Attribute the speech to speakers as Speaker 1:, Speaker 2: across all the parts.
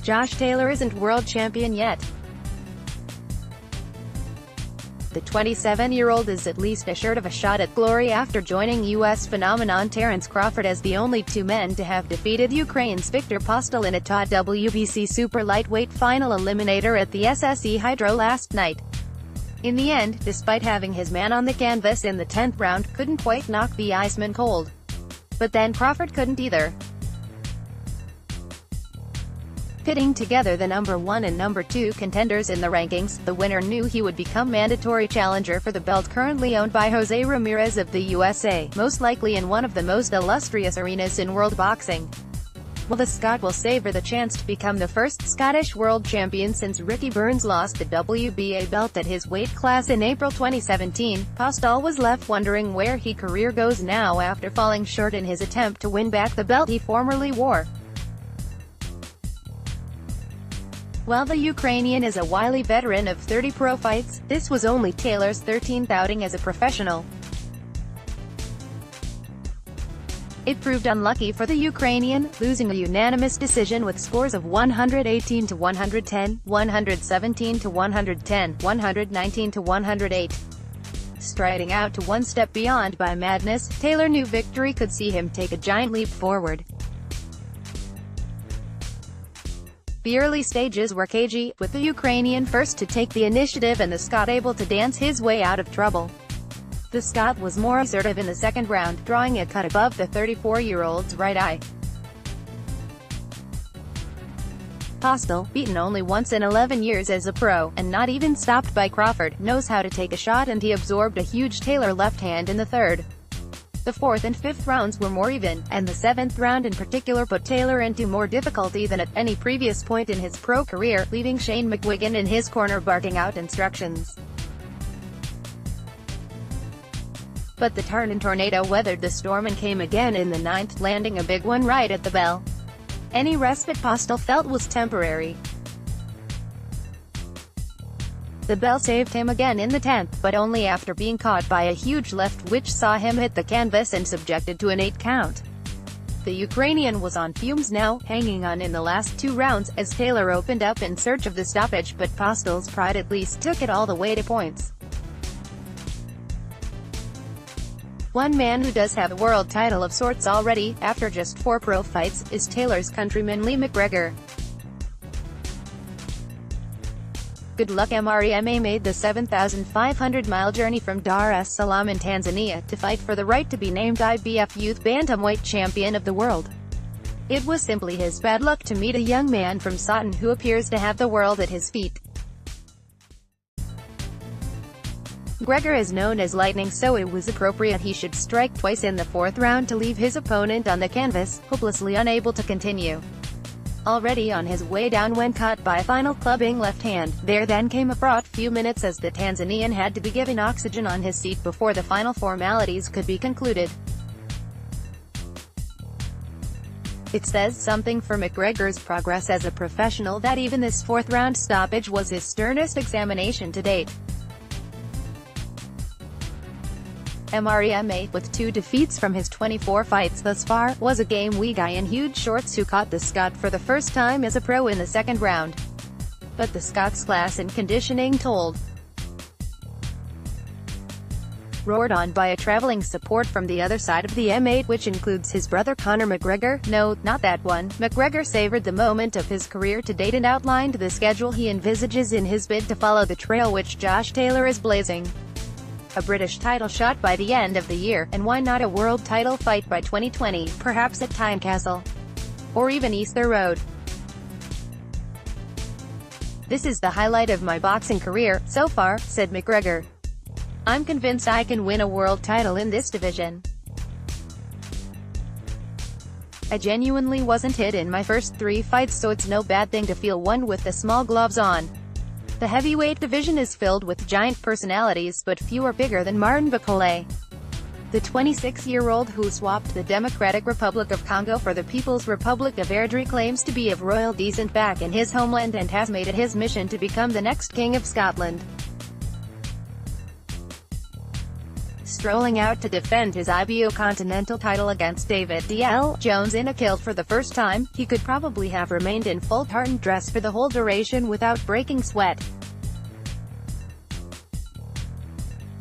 Speaker 1: Josh Taylor isn't world champion yet. The 27-year-old is at least assured of a shot at glory after joining U.S. phenomenon Terence Crawford as the only two men to have defeated Ukraine's Viktor Postal in a taut WBC Super Lightweight final eliminator at the SSE Hydro last night. In the end, despite having his man on the canvas in the 10th round, couldn't quite knock the Iceman cold. But then Crawford couldn't either. Pitting together the number 1 and number 2 contenders in the rankings, the winner knew he would become mandatory challenger for the belt currently owned by Jose Ramirez of the USA, most likely in one of the most illustrious arenas in world boxing. While the Scot will savor the chance to become the first Scottish world champion since Ricky Burns lost the WBA belt at his weight class in April 2017, Postol was left wondering where his career goes now after falling short in his attempt to win back the belt he formerly wore. While the Ukrainian is a wily veteran of 30 pro fights, this was only Taylor's 13th outing as a professional. It proved unlucky for the Ukrainian, losing a unanimous decision with scores of 118 to 110, 117 to 110, 119 to 108. Striding out to one step beyond by madness, Taylor knew victory could see him take a giant leap forward. The early stages were cagey, with the Ukrainian first to take the initiative and the Scot able to dance his way out of trouble. The Scot was more assertive in the second round, drawing a cut above the 34-year-old's right eye. Postal, beaten only once in 11 years as a pro, and not even stopped by Crawford, knows how to take a shot, and he absorbed a huge Taylor left hand in the third. The fourth and fifth rounds were more even, and the seventh round in particular put Taylor into more difficulty than at any previous point in his pro career, leaving Shane McGuigan in his corner barking out instructions. But the Tartan Tornado weathered the storm and came again in the ninth, landing a big one right at the bell. Any respite Postal felt was temporary. The bell saved him again in the 10th, but only after being caught by a huge left which saw him hit the canvas and subjected to an 8 count. The Ukrainian was on fumes now, hanging on in the last 2 rounds, as Taylor opened up in search of the stoppage, but Postal's pride at least took it all the way to points. One man who does have a world title of sorts already, after just 4 pro fights, is Taylor's countryman Lee McGregor. Good luck. MREMA made the 7,500-mile journey from Dar es Salaam in Tanzania, to fight for the right to be named IBF Youth Bantamweight Champion of the World. It was simply his bad luck to meet a young man from Sutton who appears to have the world at his feet. McGregor is known as lightning, so it was appropriate he should strike twice in the 4th round to leave his opponent on the canvas, hopelessly unable to continue. Already on his way down when caught by a final clubbing left hand, there then came a fraught few minutes as the Tanzanian had to be given oxygen on his seat before the final formalities could be concluded. It says something for McGregor's progress as a professional that even this 4th round stoppage was his sternest examination to date. MREMA, with 2 defeats from his 24 fights thus far, was a game-wee guy in huge shorts who caught the Scot for the first time as a pro in the 2nd round. But the Scot's class and conditioning told. Roared on by a traveling support from the other side of the M8, which includes his brother Conor McGregor. No, not that one. McGregor savored the moment of his career to date and outlined the schedule he envisages in his bid to follow the trail which Josh Taylor is blazing. A British title shot by the end of the year, and why not a world title fight by 2020, perhaps at Tynecastle. Or even Easter Road. This is the highlight of my boxing career, so far, said McGregor. I'm convinced I can win a world title in this division. I genuinely wasn't hit in my first 3 fights, so it's no bad thing to feel one with the small gloves on. The heavyweight division is filled with giant personalities, but few are bigger than Martin Bakole. The 26-year-old who swapped the Democratic Republic of Congo for the People's Republic of Airdrie claims to be of royal descent back in his homeland and has made it his mission to become the next King of Scotland. strolling out to defend his IBO Continental title against David D.L. Jones in a kill for the first time. He could probably have remained in full tartan dress for the whole duration without breaking sweat.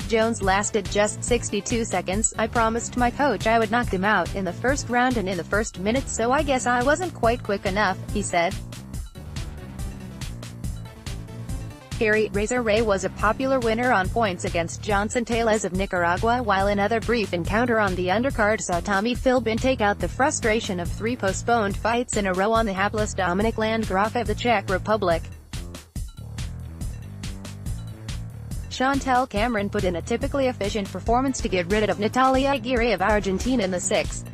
Speaker 1: Jones lasted just 62 seconds. "I promised my coach I would knock him out in the first round and in the first minute, so I guess I wasn't quite quick enough," he said. Harry Razor Ray was a popular winner on points against Johnson Tellez of Nicaragua, while another brief encounter on the undercard saw Tommy Philbin take out the frustration of 3 postponed fights in a row on the hapless Dominik Landgraf of the Czech Republic. Chantel Cameron put in a typically efficient performance to get rid of Natalia Aguirre of Argentina in the 6th.